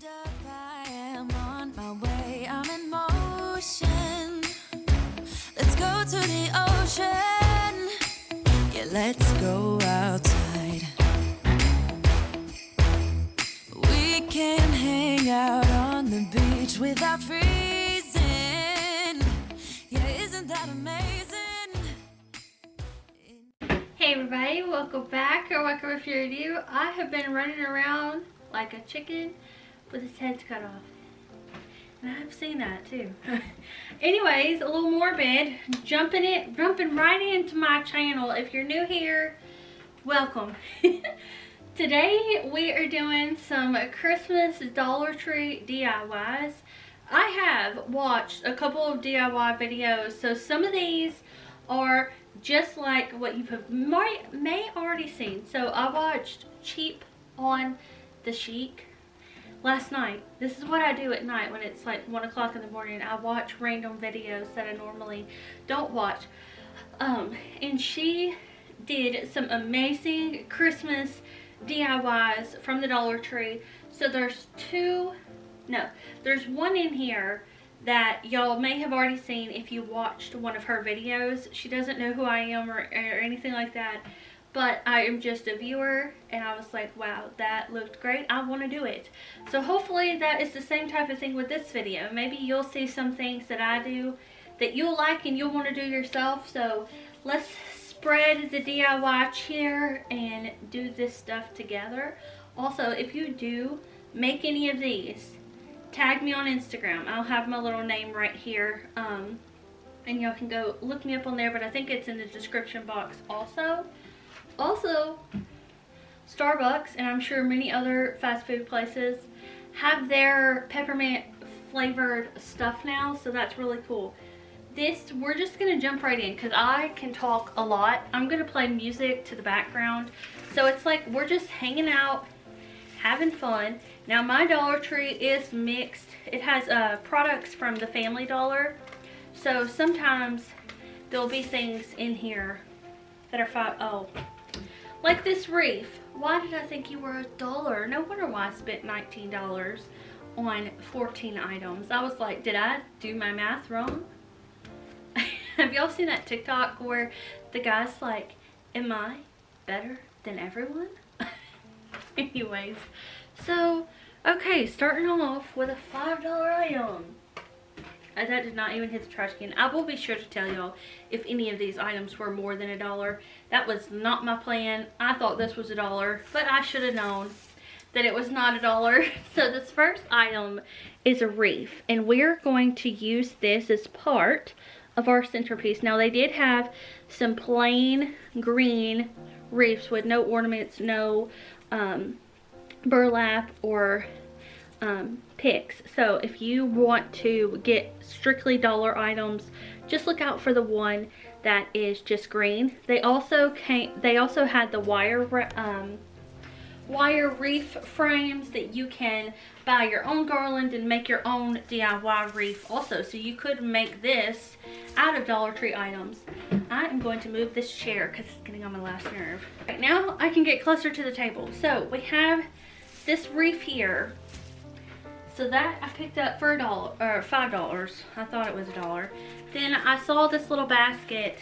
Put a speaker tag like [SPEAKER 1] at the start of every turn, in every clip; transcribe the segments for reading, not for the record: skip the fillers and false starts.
[SPEAKER 1] Stand up, I am on my way, I'm in motion. Let's go to the ocean. Yeah, let's go outside. We can hang out on the beach without freezing. Yeah, isn't that amazing?
[SPEAKER 2] Hey everybody, welcome back or welcome if you're new. I have been running around like a chicken with its head cut off. And I've seen that too. Anyways, a little morbid. Jumping right into my channel. If you're new here, welcome. Today we are doing some Christmas Dollar Tree DIYs. I have watched a couple of DIY videos, so some of these are just like what you may already seen. So I watched Cheap on the Chic last night. This is what I do at night when it's like 1 o'clock in the morning. I watch random videos that I normally don't watch. And she did some amazing Christmas DIYs from the Dollar Tree. So there's one in here that y'all may have already seen if you watched one of her videos. She doesn't know who I am or anything like that, but I am just a viewer, and I was like, wow, that looked great, I want to do it. So hopefully that is the same type of thing with this video. Maybe you'll see some things that I do that you'll like and you'll want to do yourself. So let's spread the DIY cheer and do this stuff together. Also, if you do make any of these, tag me on Instagram. I'll have my little name right here, and y'all can go look me up on there, but I think it's in the description box also. Also, Starbucks, and I'm sure many other fast food places, have their peppermint flavored stuff now, so that's really cool. This, we're just gonna jump right in because I can talk a lot. I'm gonna play music to the background, so it's like we're just hanging out, having fun. Now my Dollar Tree is mixed. It has products from the Family Dollar, so sometimes there'll be things in here that are like this wreath. Why did I think you were $1? No wonder why I spent $19 on 14 items. I was like, did I do my math wrong? Have y'all seen that TikTok where the guy's like, am I better than everyone? Anyways, so okay, starting off with a $5 item. That did not even hit the trash can. I will be sure to tell y'all if any of these items were more than $1. That was not my plan. I thought this was $1, but I should have known that it was not $1. So this first item is a wreath, and we're going to use this as part of our centerpiece. Now they did have some plain green wreaths with no ornaments, no burlap or picks. So if you want to get strictly dollar items, just look out for the one that is just green. They also had the wire wreath frames that you can buy your own garland and make your own DIY wreath also. So you could make this out of Dollar Tree items. I am going to move this chair because it's getting on my last nerve. Right now I can get closer to the table. So we have this wreath here. So that I picked up for $1 or $5. I thought it was $1. Then I saw this little basket.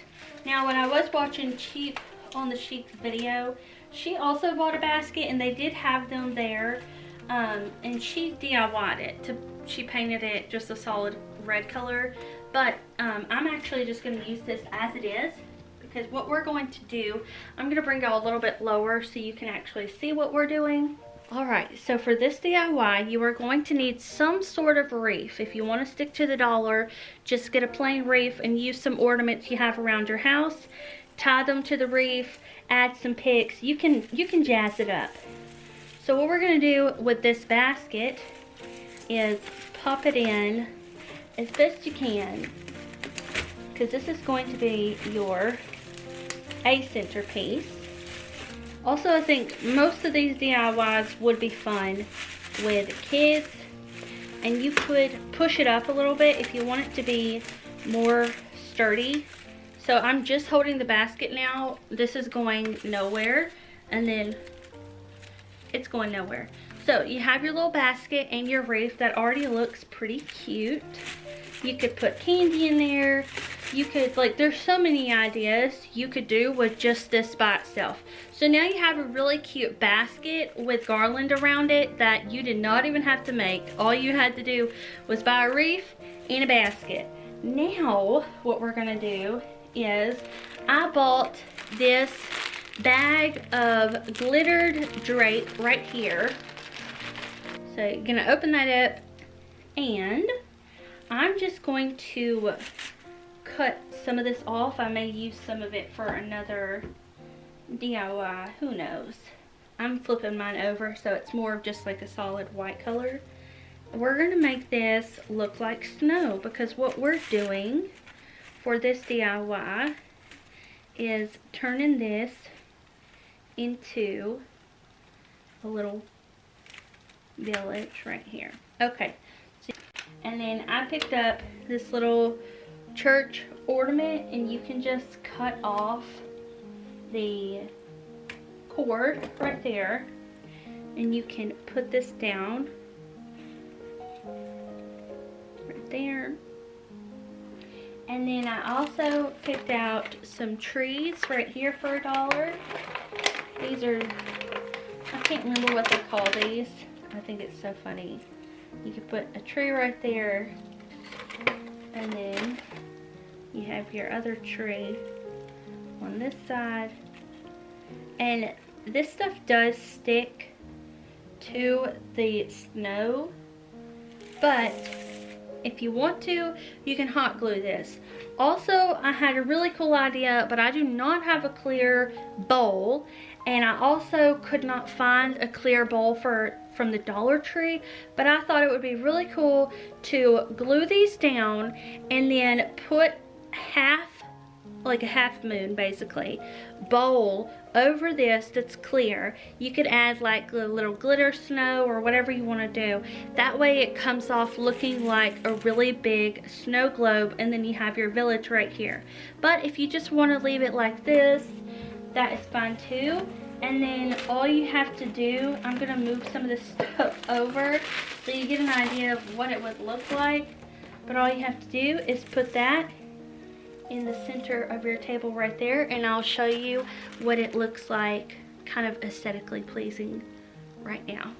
[SPEAKER 2] Now when I was watching Cheap on the Chic's video, she also bought a basket, and they did have them there. And she DIY'd it. She painted it just a solid red color. But I'm actually just going to use this as it is, because what we're going to do, I'm going to bring y'all a little bit lower so you can actually see what we're doing. Alright, so for this DIY, you are going to need some sort of wreath. If you want to stick to the dollar, just get a plain wreath and use some ornaments you have around your house. Tie them to the wreath, add some picks. You can jazz it up. So what we're going to do with this basket is pop it in as best you can, because this is going to be your centerpiece. Also, I think most of these DIYs would be fun with kids, and you could push it up a little bit if you want it to be more sturdy. So I'm just holding the basket now. This is going nowhere, and then it's going nowhere. So you have your little basket and your wreath that already looks pretty cute. You could put candy in there. You could, like, there's so many ideas you could do with just this by itself. So now you have a really cute basket with garland around it that you did not even have to make. All you had to do was buy a wreath and a basket. Now what we're gonna do is, I bought this bag of glittered drape right here. So you're gonna open that up, and I'm just going to cut some of this off. I may use some of it for another DIY, who knows. I'm flipping mine over so it's more of just like a solid white color. We're gonna make this look like snow, because what we're doing for this DIY is turning this into a little village right here. Okay, and then I picked up this little church ornament, and you can just cut off the cord right there, and you can put this down right there. And then I also picked out some trees right here for $1. These are, I can't remember what they call these. I think it's so funny. You could put a tree right there, and then you have your other tree on this side. And this stuff does stick to the snow, but if you want to, you can hot glue this. Also, I had a really cool idea, but I do not have a clear bowl, and I also could not find a clear bowl from the Dollar Tree, but I thought it would be really cool to glue these down and then put like a half moon basically bowl over this that's clear. You could add like a little glitter snow or whatever you want to do. That way it comes off looking like a really big snow globe, and then you have your village right here. But if you just want to leave it like this, that is fine too. And then all you have to do, I'm going to move some of this stuff over so you get an idea of what it would look like. But all you have to do is put that in the center of your table right there, and I'll show you what it looks like kind of aesthetically pleasing right now.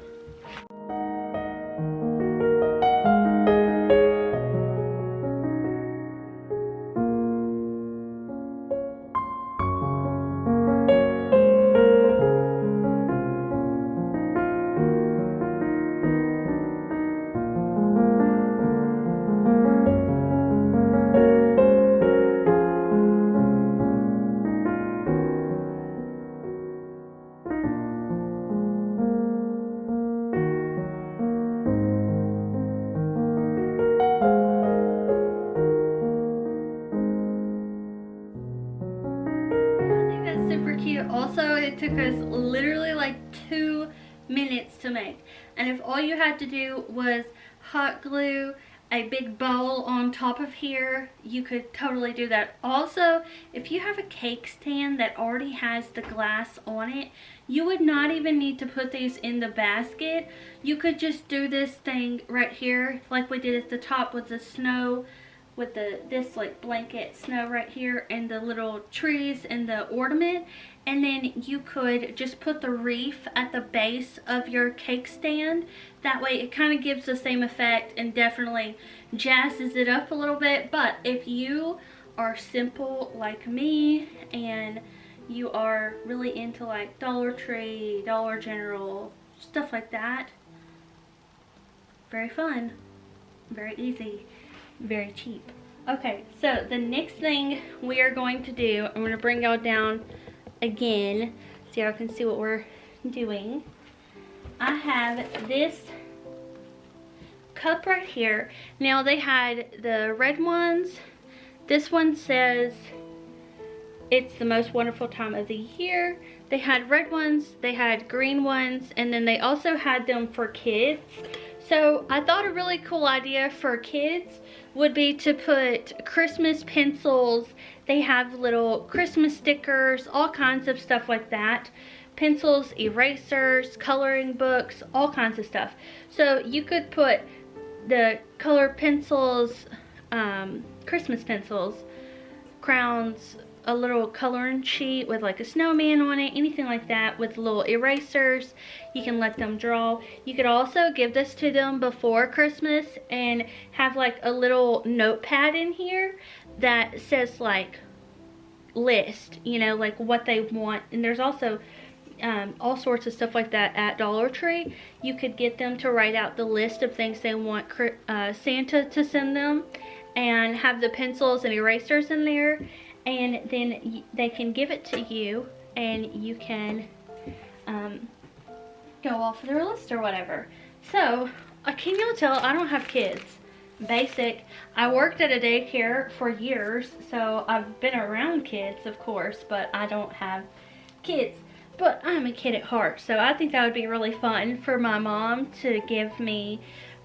[SPEAKER 2] Also, it took us literally like 2 minutes to make, and if all you had to do was hot glue a big bowl on top of here, you could totally do that. Also, if you have a cake stand that already has the glass on it, you would not even need to put these in the basket. You could just do this thing right here like we did at the top with the snow, with this like blanket snow right here, and the little trees and the ornament. And then you could just put the wreath at the base of your cake stand. That way it kind of gives the same effect and definitely jazzes it up a little bit. But if you are simple like me and you are really into like Dollar Tree, Dollar General, stuff like that, very fun, very easy, very cheap. Okay, so the next thing we are going to do, I'm going to bring y'all down again so y'all can see what we're doing. I have this cup right here. Now they had the red ones. This one says it's the most wonderful time of the year. They had red ones, they had green ones, and then they also had them for kids. So I thought a really cool idea for kids would be to put Christmas pencils. They have little Christmas stickers, all kinds of stuff like that, pencils, erasers, coloring books, all kinds of stuff. So you could put the color pencils, Christmas pencils, crowns, a little coloring sheet with like a snowman on it, anything like that, with little erasers. You can let them draw. You could also give this to them before Christmas and have like a little notepad in here that says like list, you know, like what they want. And there's also all sorts of stuff like that at Dollar Tree. You could get them to write out the list of things they want Santa to send them, and have the pencils and erasers in there, and then they can give it to you, and you can go off their list or whatever. So, can y'all tell I don't have kids? Basic. I worked at a daycare for years, so I've been around kids, of course, but I don't have kids. But I'm a kid at heart, so I think that would be really fun for my mom to give me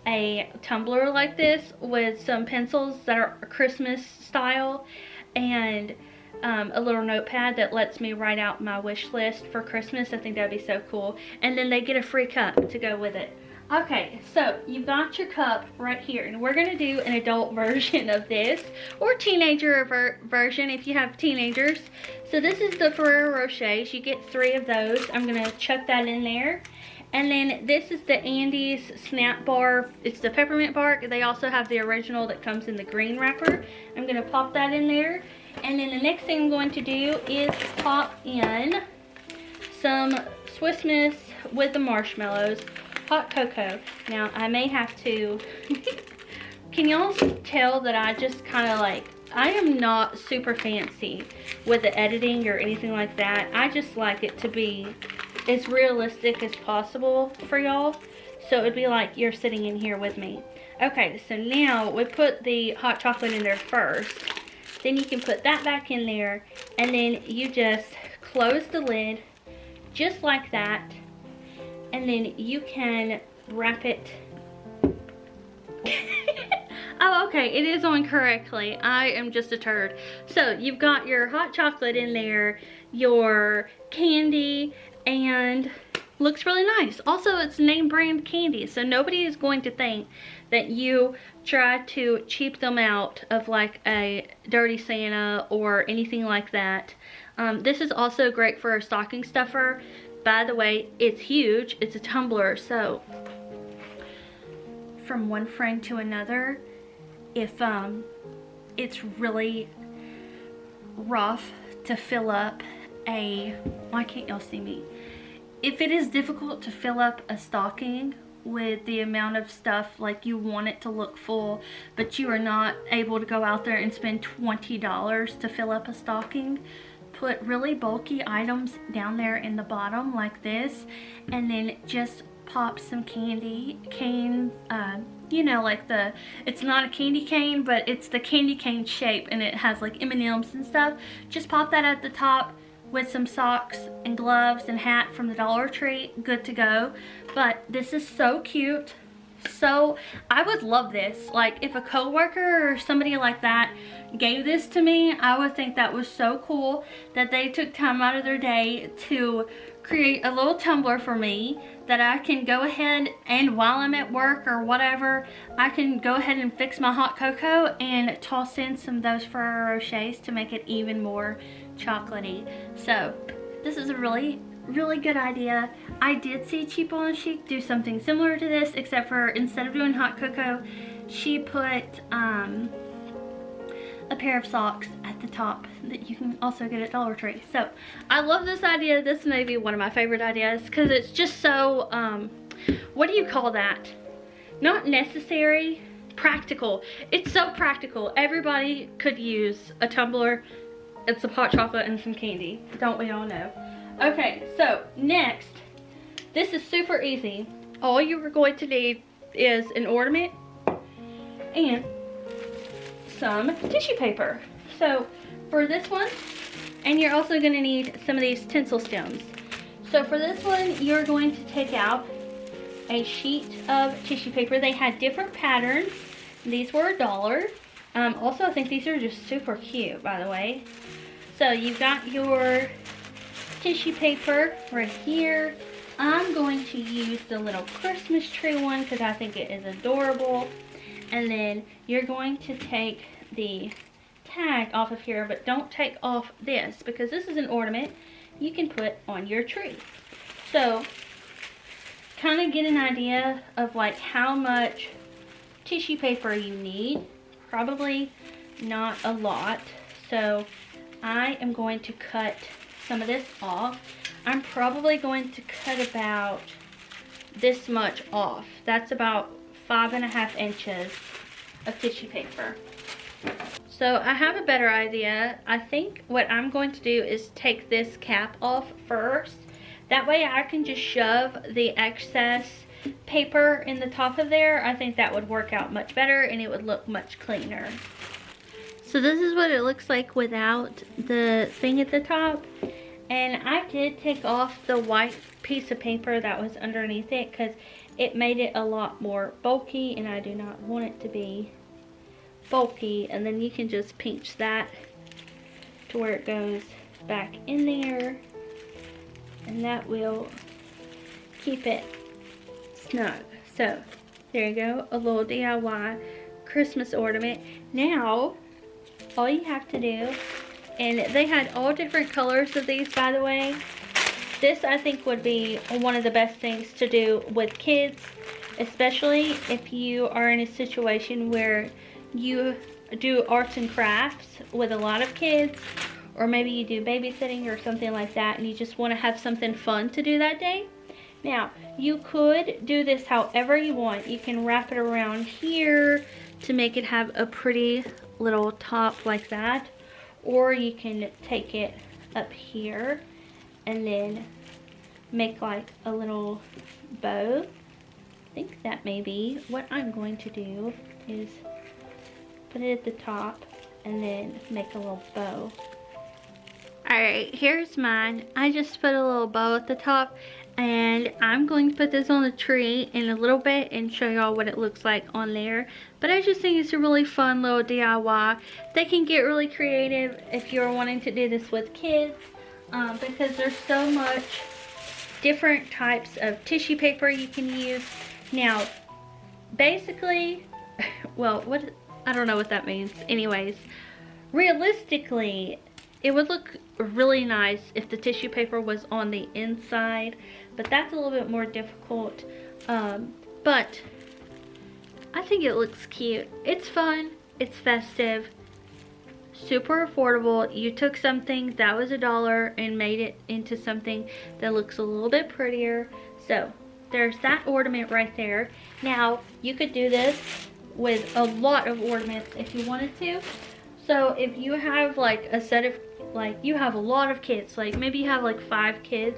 [SPEAKER 2] a tumbler like this with some pencils that are Christmas style, and a little notepad that lets me write out my wish list for Christmas. I think that would be so cool. And then they get a free cup to go with it. Okay, so you've got your cup right here, and we're going to do an adult version of this, or teenager version if you have teenagers. So this is the Ferrero Rochers. You get 3 of those. I'm going to chuck that in there. And then this is the Andes Snap Bar. It's the peppermint bark. They also have the original that comes in the green wrapper. I'm going to pop that in there. And then the next thing I'm going to do is pop in some Swiss Miss with the marshmallows, hot cocoa. Now I may have to, can y'all tell that I just kind of like, I am not super fancy with the editing or anything like that. I just like it to be as realistic as possible for y'all. So it would be like you're sitting in here with me. Okay, so now we put the hot chocolate in there first. Then you can put that back in there, and then you just close the lid just like that, and then you can wrap it. Oh, okay, it is on correctly. I am just a turd. So you've got your hot chocolate in there, your candy, and looks really nice. Also, it's name brand candy, so nobody is going to think that you try to cheap them out of like a Dirty Santa or anything like that. This is also great for a stocking stuffer. By the way, it's huge. It's a tumbler, so from one friend to another, if it's really rough to fill up a, why can't y'all see me? If it is difficult to fill up a stocking with the amount of stuff, like you want it to look full, but you are not able to go out there and spend $20 to fill up a stocking, put really bulky items down there in the bottom like this, and then just pop some candy cane, you know, like the, it's not a candy cane, but it's the candy cane shape, and it has like M&Ms and stuff. Just pop that at the top with some socks and gloves and hat from the Dollar Tree, good to go. But this is so cute. So I would love this. Like if a coworker or somebody like that gave this to me, I would think that was so cool that they took time out of their day to create a little tumbler for me that I can go ahead and while I'm at work or whatever, I can go ahead and fix my hot cocoa and toss in some of those Ferrero Rochers to make it even more chocolatey. So this is a really good idea. I did see Cheapo and Chic do something similar to this, except for instead of doing hot cocoa, she put a pair of socks at the top that you can also get at Dollar Tree. So I love this idea. This may be one of my favorite ideas because it's just so what do you call that? Not necessary, practical. It's so practical. Everybody could use a tumbler and some hot chocolate and some candy. Don't we all know? Okay, so next, this is super easy. All you are going to need is an ornament and some tissue paper. So for this one, and you're also going to need some of these tinsel stems. So for this one, you're going to take out a sheet of tissue paper. They had different patterns. These were $1. Also, I think these are just super cute, by the way. So you've got your tissue paper right here. I'm going to use the little Christmas tree one because I think it is adorable. And then you're going to take the tag off of here, but don't take off this because this is an ornament you can put on your tree. So kind of get an idea of like how much tissue paper you need. Probably not a lot. So I am going to cut some of this off. I'm probably going to cut about this much off. That's about 5.5 inches of tissue paper. So I have a better idea. I think what I'm going to do is take this cap off first. That way I can just shove the excess paper in the top of there. I think that would work out much better and it would look much cleaner. So this is what it looks like without the thing at the top. And I did take off the white piece of paper that was underneath it because it made it a lot more bulky and I do not want it to be bulky. And then you can just pinch that to where it goes back in there, and that will keep it snug. So there you go, a little DIY Christmas ornament. Now all you have to do, and they had all different colors of these, by the way. This I think would be one of the best things to do with kids, especially if you are in a situation where you do arts and crafts with a lot of kids, or maybe you do babysitting or something like that and you just want to have something fun to do that day. Now you could do this however you want. You can wrap it around here to make it have a pretty little top like that, or you can take it up here and then make like a little bow. I think that may be what I'm going to do, is put it at the top and then make a little bow. Alright, here's mine. I just put a little bow at the top, and I'm going to put this on the tree in a little bit and show y'all what it looks like on there. But I just think it's a really fun little DIY. They can get really creative if you're wanting to do this with kids, because there's so much different types of tissue paper you can use. Now, basically, well, I don't know what that means. Anyways, realistically, it would look really nice if the tissue paper was on the inside, but that's a little bit more difficult. But I think it looks cute. It's fun, it's festive, super affordable. You took something that was $1 and made it into something that looks a little bit prettier. So there's that ornament right there. Now you could do this with a lot of ornaments if you wanted to. So if you have like a set of, like you have a lot of kids, like maybe you have like 5 kids,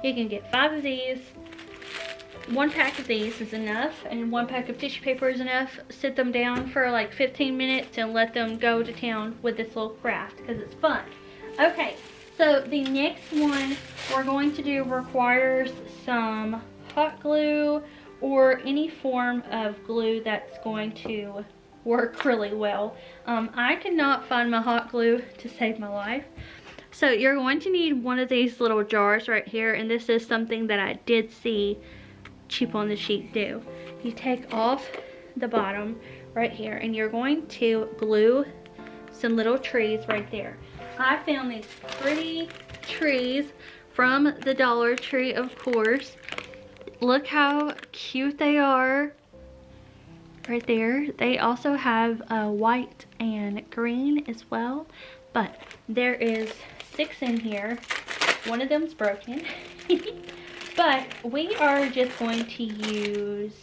[SPEAKER 2] you can get 5 of these. 1 pack of these is enough, and 1 pack of tissue paper is enough. Sit them down for like 15 minutes and let them go to town with this little craft because it's fun. Okay, so the next one we're going to do requires some hot glue or any form of glue that's going to work really well. I could not find my hot glue to save my life. So you're going to need one of these little jars right here, and this is something that I did see Cheap on the Sheet do. You take off the bottom right here and you're going to glue some little trees right there. I found these pretty trees from the Dollar Tree, of course. Look how cute they are right there. They also have white and green as well, but there is 6 in here. One of them's broken. But we are just going to use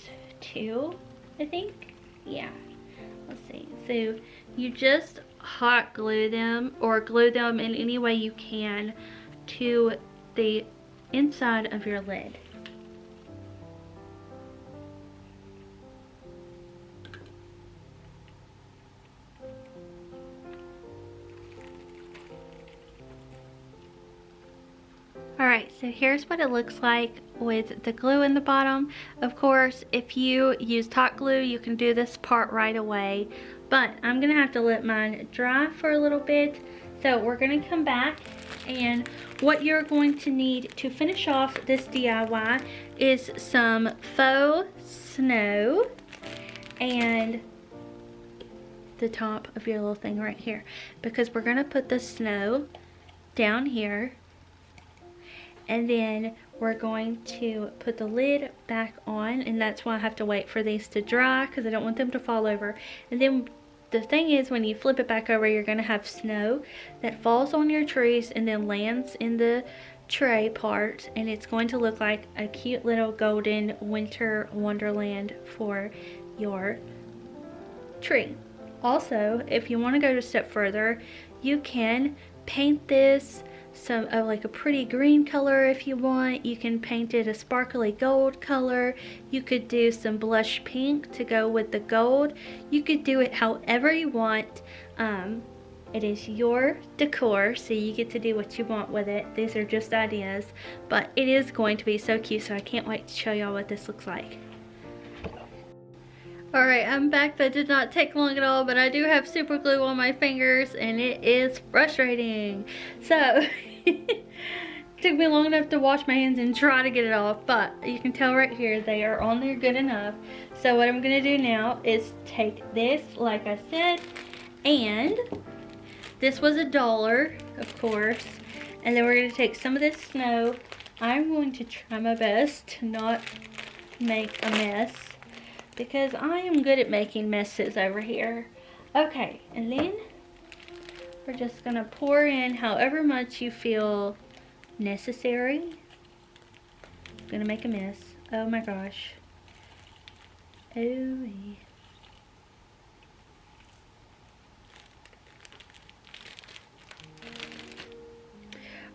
[SPEAKER 2] 2, I think. Yeah, let's see. So you just hot glue them, or glue them in any way you can to the inside of your lid. Alright, so here's what it looks like with the glue in the bottom. Of course, if you use hot glue, you can do this part right away. But I'm going to have to let mine dry for a little bit. So we're going to come back And what you're going to need to finish off this DIY is some faux snow and the top of your little thing right here, because we're going to put the snow down here, and then we're going to put the lid back on, and that's why I have to wait for these to dry, because I don't want them to fall over. And then the thing is, when you flip it back over, you're going to have snow that falls on your trees and then lands in the tray part, and it's going to look like a cute little golden winter wonderland for your tree. Also, if you want to go a step further, you can paint this some like a pretty green color if you want. You can paint it a sparkly gold color. You could do some blush pink to go with the gold. You could do it however you want. It is your decor, so you get to do what you want with it. These are just ideas, but it is going to be so cute, so I can't wait to show y'all what this looks like. Alright, I'm back. That did not take long at all, but I do have super glue on my fingers and it is frustrating. So, it took me long enough to wash my hands and try to get it off, but you can tell right here they are on there good enough. So what I'm going to do now is take this, like I said, and this was $1, of course, and then we're going to take some of this snow. I'm going to try my best to not make a mess, because I am good at making messes over here. Okay, and then we're just gonna pour in however much you feel necessary. I'm gonna make a mess. Oh my gosh. Oh.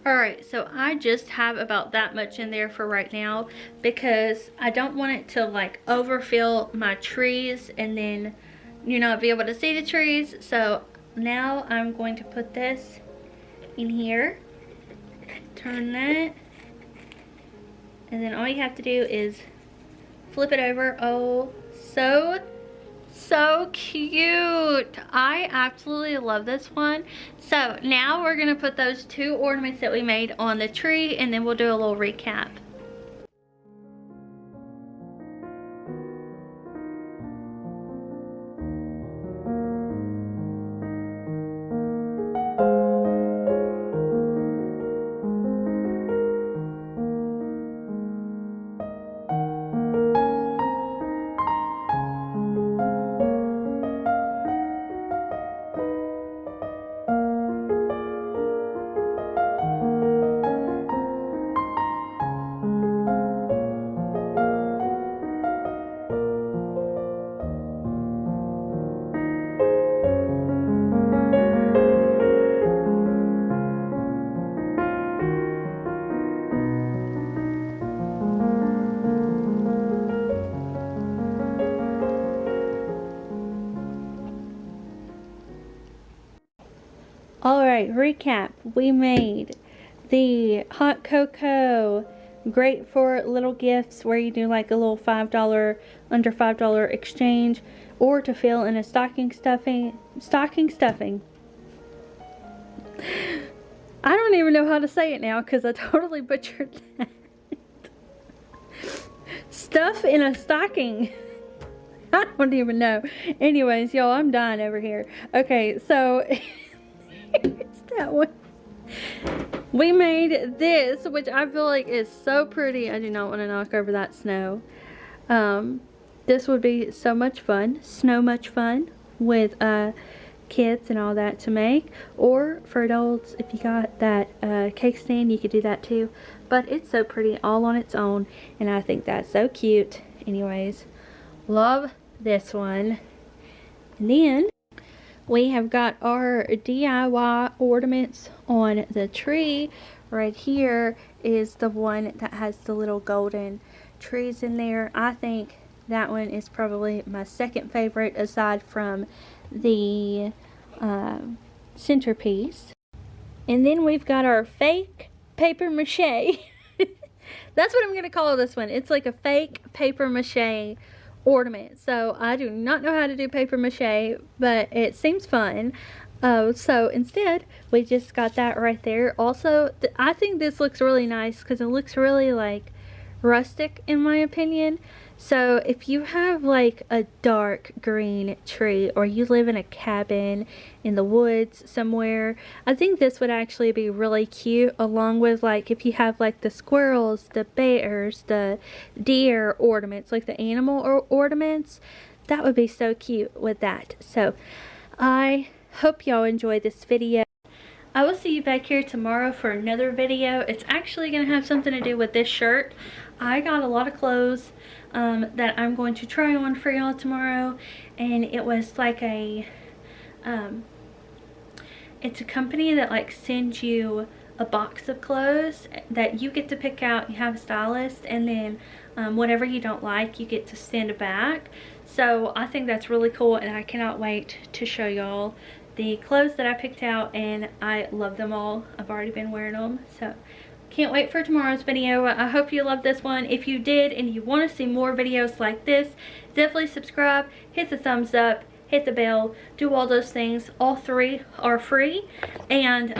[SPEAKER 2] Alright, so I just have about that much in there for right now, because I don't want it to like overfill my trees and then you not be able to see the trees. So now I'm going to put this in here, turn that, and then all you have to do is flip it over. Oh, so cute. I absolutely love this one. So now we're gonna put those 2 ornaments that we made on the tree, and then we'll do a little recap. Alright, recap. We made the hot cocoa, great for little gifts where you do like a little under $5 exchange, or to fill in a stocking stuffing. I don't even know how to say it now because I totally butchered that. Stuff in a stocking. I don't even know. Anyways, y'all, I'm dying over here. Okay, so it's that one. We made this, which I feel like is so pretty. I do not want to knock over that snow. This would be so much fun. Much fun with kids and all that to make. Or for adults, if you got that cake stand, you could do that too. But it's so pretty all on its own. And I think that's so cute. Anyways, love this one. And then we have got our DIY ornaments on the tree. Right here is the one that has the little golden trees in there. I think that one is probably my second favorite aside from the centerpiece. And then we've got our fake paper mache. That's what I'm going to call this one. It's like a fake paper mache ornament. So I do not know how to do paper mache, but it seems fun. So instead, we just got that right there. Also, I think this looks really nice because it looks really like rustic in my opinion. So if you have like a dark green tree, or you live in a cabin in the woods somewhere, I think this would actually be really cute, along with like if you have like the squirrels, the bears, the deer ornaments, like the animal ornaments. That would be so cute with that. So I hope y'all enjoy this video. I will see you back here tomorrow for another video. It's actually going to have something to do with this shirt. I got a lot of clothes that I'm going to try on for y'all tomorrow, and it was like a it's a company that like sends you a box of clothes that you get to pick out. You have a stylist, and then whatever you don't like you get to send back. So I think that's really cool, and I cannot wait to show y'all the clothes that I picked out, and I love them all. I've already been wearing them, so can't wait for tomorrow's video. I hope you loved this one. If you did and you want to see more videos like this, definitely subscribe, hit the thumbs up, hit the bell, do all those things. All 3 are free, and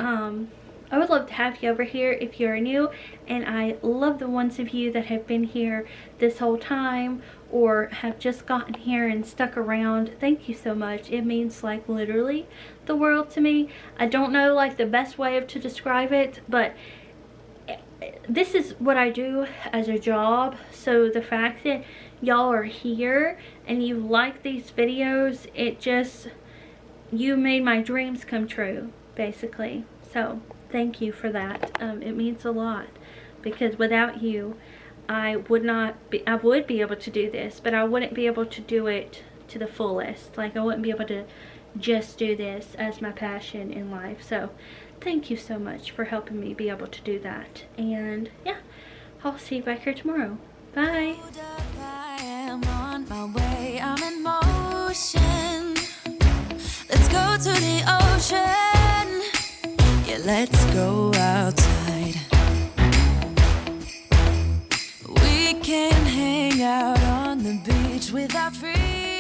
[SPEAKER 2] I would love to have you over here if you're new, and I love the ones of you that have been here this whole time or have just gotten here and stuck around. Thank you so much. It means like literally the world to me. I don't know like the best way to describe it, but this is what I do as a job. So the fact that y'all are here and you like these videos, it just, you made my dreams come true basically. So thank you for that. It means a lot, because without you I would be able to do this, but I wouldn't be able to do it to the fullest. Like I wouldn't be able to just do this as my passion in life. So thank you so much for helping me be able to do that. And yeah, I'll see you back here tomorrow. Bye.
[SPEAKER 1] I am on my way, I'm in motion. Let's go to the ocean. Yeah, let's go outside. We can hang out on the beach with our freedom.